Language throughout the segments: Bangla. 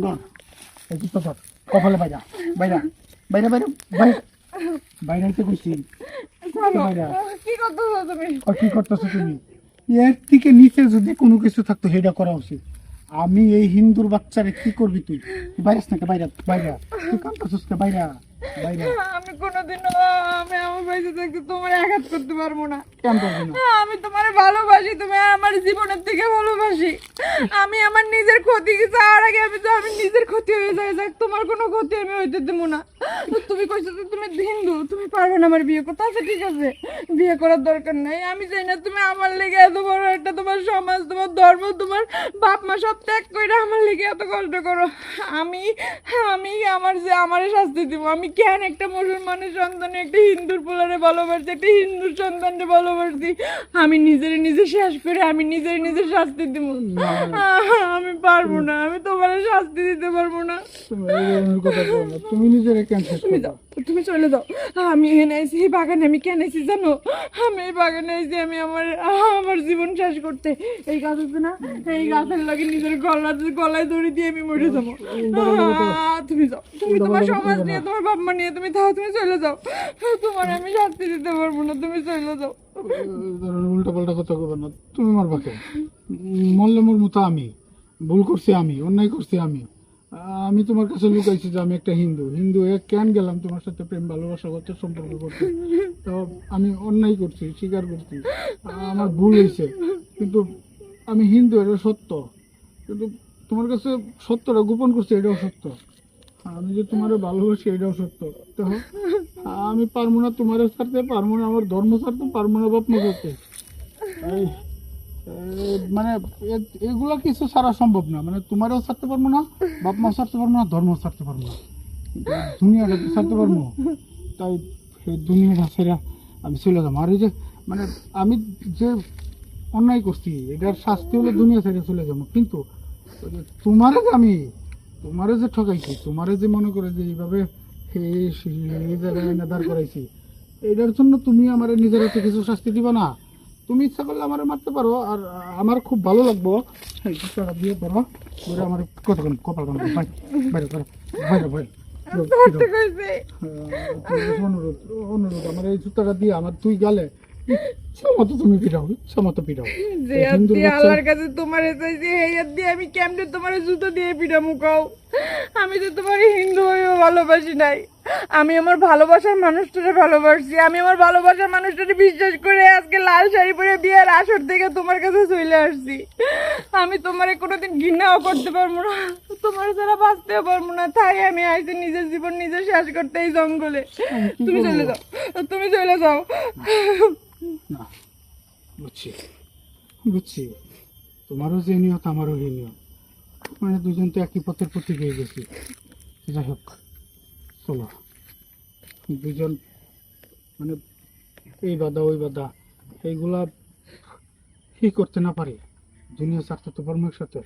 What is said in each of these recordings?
ধর এই জুতো ধর কপালে বাইরা বাইরা বাইরা বাইরা বাইরা বাইরে তো খুশি বাইরা কি করতেছো তুমি? কি করতেছো তুমি? এর থেকে নিচে যদি কোনো কিছু থাকতো সেটা করা উচিত। আমি এই হিন্দুর বাচ্চারে কি করবি তুই? বাইরাস নাকি বাইরা বাইরা তুই কাঁদতেছিস কে? বাইরা বাইরা আমি কোনোদিনও আমি আমার বেঁচে থাকতে তোমার আঘাত করতে পারবো না। কেন করবি না? আমি তোমার ভালোবাসি, তুমি আমার জীবনের থেকে ভালোবাসি। আমি আমার নিজের ক্ষতি চাওয়ার আগে আমি নিজের ক্ষতি হয়ে যায়, যাক তোমার কোনো ক্ষতি আমি হইতে দেবো না। তুমি কইছো যে তুমি হিন্দু, তুমি পারবে না আমার বিয়ে করতে। আচ্ছা ঠিক আছে, বিয়ে করার দরকার নাই। আমি চাই না তুমি আমার লেগে এত বড় একটা তোমার সমাজ, তোমার ধর্ম, তোমার বাপ মা সব ত্যাগ করে আমার লেগে এত কষ্ট করো। আমি আমি আমার যে আমারে শাস্তি দিব। আমি কেন একটা মুসলমানের সন্তানে একটা হিন্দুর পোলারে ভালোবাসি, একটা হিন্দুর সন্তানকে ভালোবাসি। আমি নিজের নিজে শেষ করে আমি নিজের নিজে শাস্তি দিব। আমি পারবো না, আমি তোমার শাস্তি দিতে পারবো না। তুমি এই ধরনের কথা বলো না। তুমি নিজের কেন শেষ তুমি করো? যাও, তুমি চলে যাও। আমি এখানে আইছি এই বাগানে, আমি কেন আইছি জানো? আমি এই বাগানে আইছি আমি আমার জীবন শেষ করতে। এই গাছ আছে না, এই গাছের লাগে নিজের গলায় দড়ি দিয়ে আমি মরে যাবো। তুমি যাও, তুমি তোমার সমাজ নিয়ে, তোমার বাপ মা নিয়ে তুমি থাও, তুমি চলে যাও। তোমার আমি শাস্তি দিতে পারবো না, তুমি চলে যাও। উল্টা পাল্টা কথা বলবো না। তুমি মারবা কে? মরলে মোর মতো আমি ভুল করছি, আমি অন্যায় করছি। আমি তোমার কাছে লুকাইছি যে আমি একটা হিন্দু। হিন্দু কেন গেলাম তোমার সাথে প্রেম ভালোবাসা করতে, সম্পর্ক করতে? তো আমি অন্যায় করছি, স্বীকার করছি, আমার ভুল হয়েছে। কিন্তু আমি হিন্দু, এটা সত্য। কিন্তু তোমার কাছে সত্যটা গোপন করছি, এটাও সত্য। আমি যে তোমার ভালোবাসি এটাও সত্য। তো আমি পারবো না তোমার ছাড়তে, পারবো না আমার ধর্ম ছাড়তে, পারবো না বাপ মা করতে। মানে এগুলা কিছু ছাড়া সম্ভব না। মানে তোমারও ছাড়তে পারবো না, বাপ মা ছাড়তে পারবো না, ধর্ম ছাড়তে পারবো না, দুনিয়াটা তো ছাড়তে পারবো। তাই সেই দুনিয়াটা ছেড়ে আমি চলে যাবো। আর এই যে মানে আমি যে অন্যায় করছি এটার শাস্তি হলে দুনিয়া ছেড়ে চলে যাবো। কিন্তু ওই যে তোমারে যে ঠকাইছি, তোমারে যে মনে করে যে এইভাবে এই জায়গায় এনে দাঁড় করাইছি, এটার জন্য তুমি আমার নিজের হাতে কিছু শাস্তি দিবা না? তুমি ইচ্ছা করলে আমার মারতে পারো। আর আমার খুব ভালো লাগবো এই জুতাটা দিয়ে পড়ো ধরে আমার কতক্ষণ কপাল কান বাইরে বাইরে করো বাইরে বাইরে ধরতে কইছে। অনুরোধ অনুরোধ আমার এই জুতাটা দিয়ে আমার তুই গালে ইচ্ছা মতো তুমি পিটাও, ইচ্ছা মতো পিটাও। যে হাত দিয়ে আল্লাহর কাছে তোমার চাইছি, এই হাত দিয়ে আমি কেমনে তোমার জুতো দিয়ে পিটামু কও? আমি তো তোমার হিন্দু হয়েও ভালোবাসি নাই। আমি আমার ভালোবাসার মানুষটারে ভালোবাসছি। আমি আমার ভালোবাসার মানুষটারে বিশ্বাস করে আজকে লাল শাড়ি পরে বিয়ের আসর থেকে তোমার কাছে চলে আসছি। আমি তোমারে কোনোদিন ঘৃণাও করতে পারবো না, তোমার ছাড়া বাঁচতেও পারবো না। তাই আমি আইছি নিজের জীবন নিজে শেষ করতে এই জঙ্গলে। তুমি চলে যাও, তুমি চলে যাও। না বুঝছি বুঝছি, তোমারও যে নিয়ত আমারও এই নিয়ত। মানে দুজন তো একই পথের প্রতীক হয়ে গেছি। যাই হোক চলো দুজন মানে এই বাধা ওই বাধা এইগুলা কি করতে না পারি, দুনিয়া ছাড়তে তো পারবো একসাথে।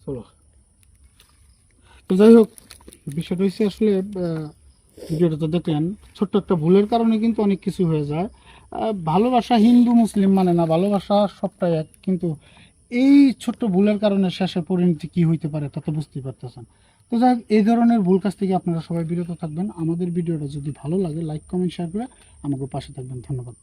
চলো তো যাই হোক, বিষয়টা হচ্ছে আসলে ভিডিওটা তো দেখলেন, ছোট্ট একটা ভুলের কারণে কিন্তু অনেক কিছু হয়ে যায়। ভালোবাসা হিন্দু মুসলিম মানে না, ভালোবাসা সবটাই এক। কিন্তু এই ছোট্ট ভুলের কারণে শেষের পরিণতি কি হইতে পারে তা তো বুঝতেই পারতেছেন। তো যাই হোক, এই ধরনের ভুল কাজ থেকে আপনারা সবাই বিরত থাকবেন। আমাদের ভিডিওটা যদি ভালো লাগে লাইক কমেন্ট শেয়ার করে আমাকে পাশে থাকবেন। ধন্যবাদ।